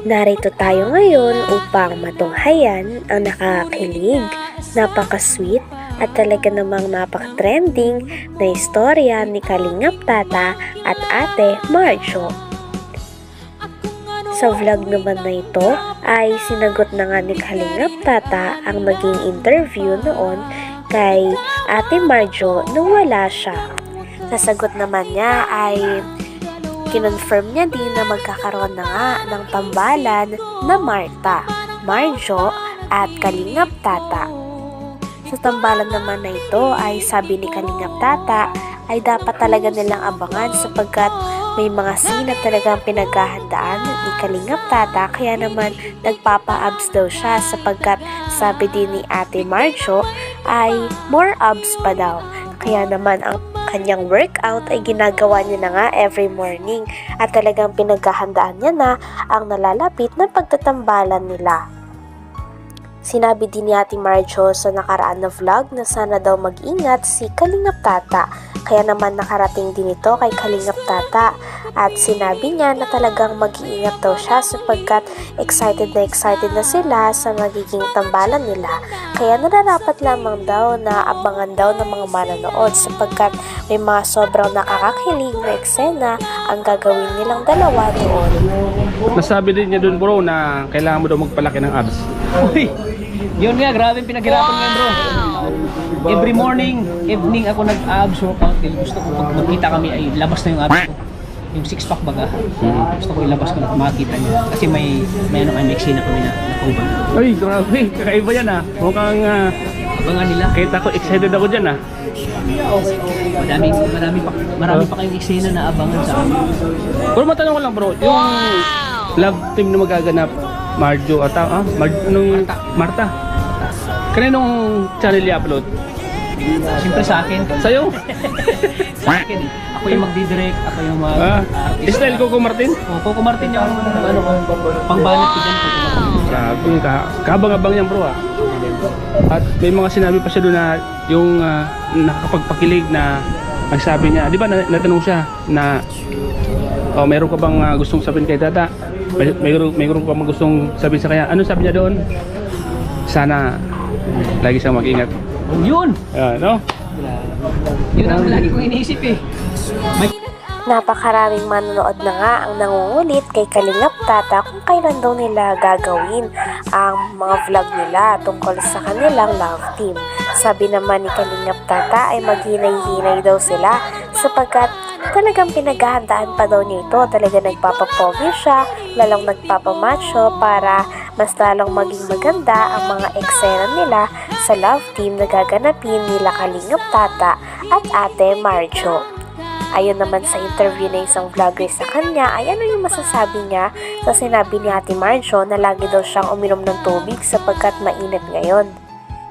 Narito tayo ngayon upang matunghayan ang nakakakilig, napaka-sweet at talaga namang napaka-trending na istorya ni Kalingap Tata at Ate Marjo. Sa vlog naman na ito ay sinagot na nga ni Kalingap Tata ang naging interview noon kay Ate Marjo nung wala siya. Nasagot naman niya ay kinonfirm niya din na magkakaroon na nga ng tambalan na Marta, Marjo at Kalingap Tata. Sa tambalan naman na ito ay sabi ni Kalingap Tata ay dapat talaga nilang abangan sapagkat may mga scene na talagang pinaghahandaan ni Kalingap Tata, kaya naman nagpapa-abs daw siya sapagkat sabi din ni Ate Marjo ay more abs pa daw. Kaya naman ang kanyang workout ay ginagawa niya na nga every morning at talagang pinaghahandaan niya na ang nalalapit na pagtatambalan nila. Sinabi din ni Ate Marjo sa nakaraan na vlog na sana daw mag-ingat si Kalingap Tata, kaya naman nakarating din ito kay Kalingap Tata at sinabi niya na talagang mag-iingat daw siya sapagkat excited na sila sa magiging tambalan nila. Kaya nararapat lamang daw na abangan daw ng mga manonood sapagkat may mga sobrang nakakakilig na eksena ang gagawin nilang dalawa doon. Nasabi din niya doon bro na kailangan mo daw magpalaki ng abs. Uy, yun nga, grabe pinaghirapan nga bro. Every morning, evening ako nag-abs workout. Gusto ko pag magkita kami ay labas na yung abs ko. Yung six pack baga. Gusto ko ilabas ko na makita niya. Kasi may ano kami, eksena kami na nakauban. Uy, grabe, kakaiba yan ah. Mukhang Abangan nila. kahit ako excited ako dyan ah. Marami pa kayong eksena na abangan sa amin. Pero matanong ko lang bro, yung love team na magaganap, Marjo at Marta. Kaninong channel i-upload? Siyempre sa akin. Sa'yo? Sa akin. Ako yung magdidirect, ako yung mag-artist. Style Coco Martin? Coco Martin yung ano ko, pangbanat ko dyan. Grabe, kabang-abang yan bro ah. At may mga sinabi pa siya doon na yung nakakapagpakilig na nagsabi niya, di ba natanong siya na meron ka bang gustong sabihin kay Tata? Mayroon ka bang gustong sabihin sa kanya? Ano sabi niya doon? Sana lagi siyang mag-ingat. Yun! No? Yun ang lagi kong iniisip eh. Napakaraming manonood na nga ang nangungulit kay Kalingap Tata kung kailan daw nila gagawin ang mga vlog nila tungkol sa kanilang love team. Sabi naman ni Kalingap Tata ay maghinay-hinay daw sila sapagkat talagang pinaghahandaan pa daw niya ito. Talaga nagpapapogi siya, lalong nagpapamacho para mas lalong maging maganda ang mga eksena nila sa love team na gaganapin nila Kalingap Tata at Ate Marjo. Ayon naman sa interview na isang vlogger sa kanya ay ano yung masasabi niya sa sinabi ni Ate Marjo na lagi daw siyang uminom ng tubig sapagkat mainit ngayon.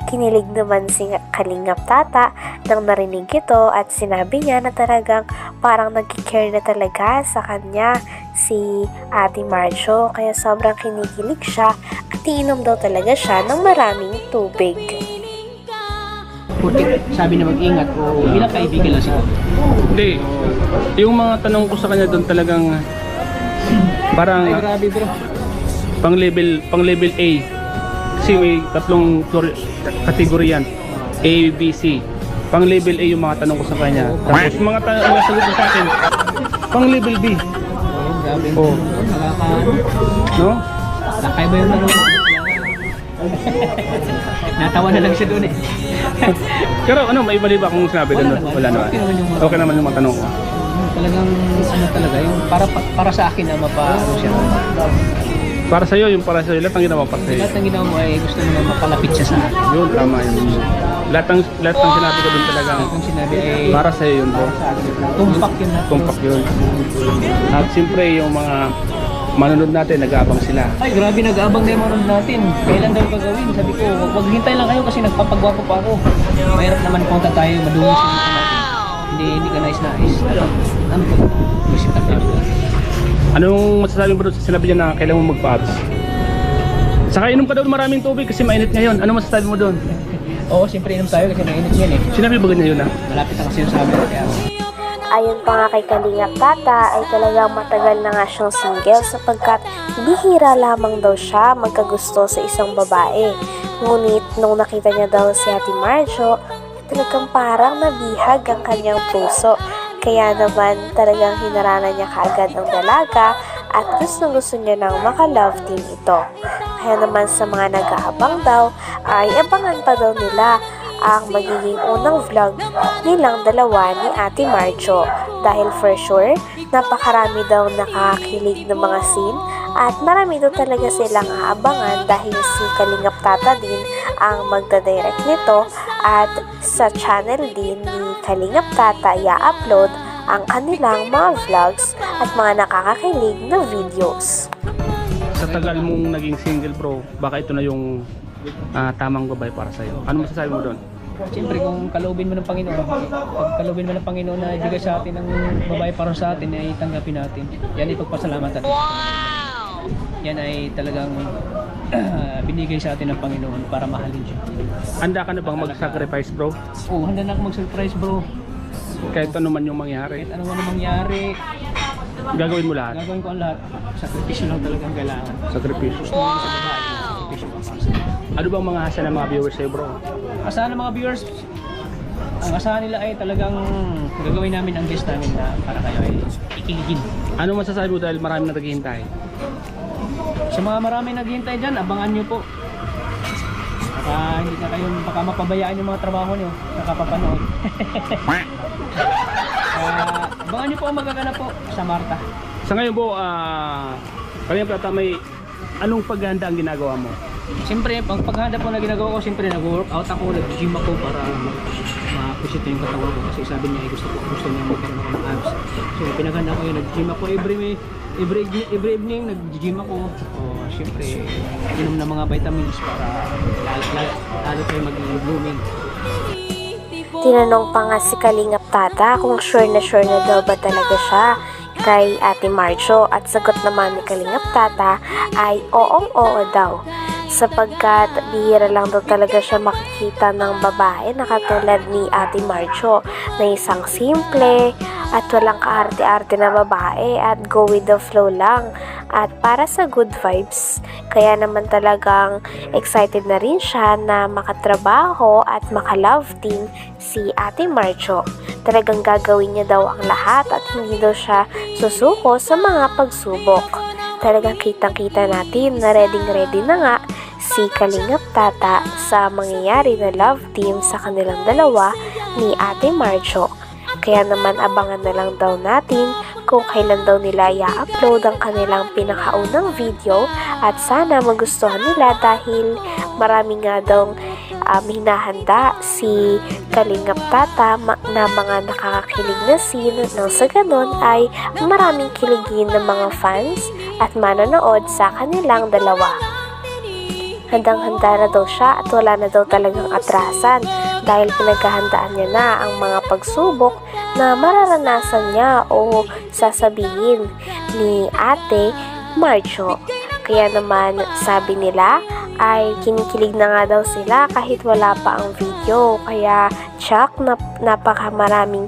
Kinilig naman si Kalingap Tata nang narinig ito at sinabi niya na talagang parang nag-care na talaga sa kanya si Ate Marjo kaya sobrang kinikilig siya at iinom daw talaga siya ng maraming tubig. Porque sabi na mag-ingat o bilang kaibigan lang siguro. Hindi. Yung mga tanong ko sa kanya doon talagang parang Ay grabe bro. pang level A. Kasi may tatlong kategory yan. A, B, C. Pang level A yung mga tanong ko sa kanya. Tapos yung mga tanong na sagot ko sa akin, pang level B. Oh, grabe. Oh. No? Nakaiba yung tanong ko. Natawa na lang siya doon eh. Pero ano, may mali ba akong sinabi doon? Wala naman. Okay naman yung mga tanong ko. Talagang ano talaga, yung para sa akin na ano siya. Para sa'yo, yung para sa'yo, lahat ng ginawa para sa'yo. Lahat ng ginawa mo ay gusto mo na mapalapit siya sa akin. Yun, tama yun. Lahat ng sinabi ko doon talagang Kung sinabi ay para sa'yo yun bro. tumpak yun na. Tumpak yun. At siyempre yung mga manonood natin, nag-aabang sila. Ay grabe, nag-aabang na yung manonood natin. Kailan daw gagawin? Sabi ko, wag hintay lang kayo kasi nagpapagwapo pa ako. Mahirap naman punta tayo, madungis yung natin. Hindi ka nais-nais. Ano ba? Isip na tayo. Anong masasabi mo doon sa sinabi niya na kailangan mo magpa-abs? Saka inom ka daw maraming tubig kasi mainit ngayon. Ano masasabi mo doon? Oo, siyempre inom tayo kasi mainit yan eh. Sinabi ba ganyan yun ah? Malapit na kasi yung summer kaya Ayon pa nga kay Kalingap Tata ay talagang matagal na nga siyang single sapagkat bihira lamang daw siya magkagusto sa isang babae. Ngunit nung nakita niya daw si Ate Marjo, talagang parang nabihag ang kanyang puso. Kaya naman talagang hinaranan niya kaagad ang dalaga at gusto niya nang maka-love team ito. Kaya naman sa mga nag-aabang daw ay abangan pa daw nila ang magiging unang vlog nilang dalawa ni Ate Marjo. Dahil for sure, napakarami daw nakakakilig ng mga scene at marami daw talaga silang aabangan dahil si Kalingap Tata din ang magdadirect nito at sa channel din ni Kalingap Tata i-upload ang kanilang mga vlogs at mga nakakakilig na videos. Sa tagal mong naging single bro, baka ito na yung tamang babae para sa'yo. Ano masasabi mo doon? Siyempre kung kalobin mo ng Panginoon, pag kalobin mo ng Panginoon na ibigay sa atin ng babae para sa atin ay tanggapin natin. Yan ay pagpasalamatan. Yan ay talagang binigay sa atin ng Panginoon para mahalin siya. Handa ka na bang mag-sacrifice bro? Oo, handa na ako mag-surprise bro. Kahit ano man yung mangyari, Kahit ano man ang mangyari, gagawin mo lahat. gagawin ko ang lahat. Sakripisyo lang talagang kailangan. Sakripisyo. Gusto mo sa babae, sakripisyo pa para sa'yo. Ano bang mga asa ng mga viewers sa'yo bro? Asahan ng mga viewers, ang asahan nila ay talagang gagawin namin ang best namin na para kayo ay ikiligin. Ano masasabi mo dahil marami na naghihintay? Sa mga marami naghihintay dyan, abangan nyo po. Hindi na kayo baka mapabayaan yung mga trabaho nyo, nakapapanood. Abangan nyo po ang magaganap po sa Marta. Sa ngayon po, Kalingap Tata, may anong paghahanda ang ginagawa mo? Siyempre, ang paghahanda po na ginagawa ko, siyempre nag-workout ako, nag-gym ako para ma-push ito yung katawan ko. Kasi sabi niya, gusto niya magkaroon ako ng abs. So, pinaghanda ko yun, nag-gym ako every evening, nag-gym ako. Siyempre, inom ng mga vitamins para lalo kayo maging blooming. Tinanong pa nga si Kalingap Tata kung sure na daw ba talaga siya kay Ate Marjo at sagot naman ni Kalingap Tata ay oo daw. Sapagkat bihira lang daw talaga siya makikita ng babae na katulad ni Ate Marjo na isang simple at walang kaarte-arte na babae at go with the flow lang at para sa good vibes. Kaya naman talagang excited na rin siya na makatrabaho at maka-love team si Ate Marjo. Talagang gagawin niya daw ang lahat at hindi daw siya susuko sa mga pagsubok. Talagang kitang-kita natin na ready na nga si Kalingap Tata sa mangyayari na love team sa kanilang dalawa ni Ate Marjo. Kaya naman abangan na lang daw natin kung kailan daw nila i-upload ang kanilang pinakaunang video at sana magustuhan nila dahil marami nga daw hinahanda si Kalingap Tata na mga nakakakilig na scene nang sa ganon ay maraming kiligin ng mga fans at manonood sa kanilang dalawa. Handang-handa na daw siya at wala na daw talagang atrasan dahil pinaghahandaan niya na ang mga pagsubok na mararanasan niya o sasabihin ni Ate Marjo. Kaya naman sabi nila ay kinikilig na nga daw sila kahit wala pa ang video. Kaya tsak na napakamaraming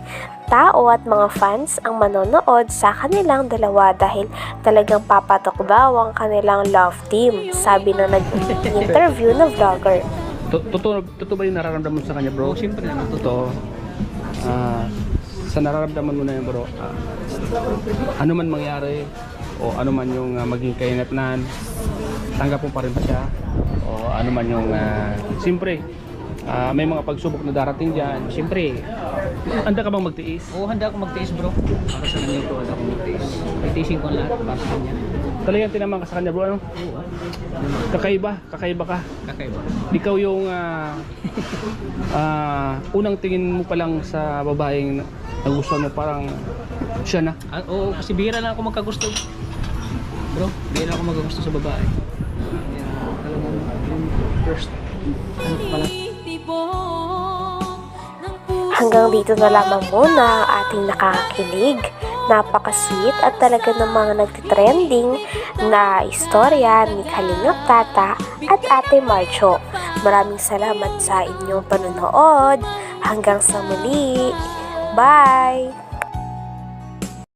tao at mga fans ang manonood sa kanilang dalawa dahil talagang papatok daw ang kanilang love team, sabi na nag-interview na vlogger. Totoo ba yung nararamdaman mo sa kanya bro? Siyempre naman. Totoo. Sa nararamdaman mo na yun bro, ano man mangyari o ano man yung maging kainatnan, tanggap mo pa rin ba siya? O ano man yung siyempre may mga pagsubok na darating dyan. Siyempre, handa ka bang magtiis? Oo, handa ako magtiis bro. Para sa kanya bro, handa ako magtiis. Magtiisin ko ang lahat para sa kanya. Talagang tinaman ka sa kanya bro, ano? Oo. Kakaiba ka. Kakaiba. Ikaw yung unang tingin mo pa lang sa babaeng nagustuhan mo, parang siya na. Oo, kasi bihira lang ako magkagusto. Bro, bihira ako magkagusto sa babae. Yan, talagang yung first, ano pa lang. Hanggang dito na lamang muna ang ating nakakakilig, napaka-sweet at talaga namang nagtitrending na istorya ni Kalingap Tata at Ate Marjo. Maraming salamat sa inyong panonood. Hanggang sa muli. Bye!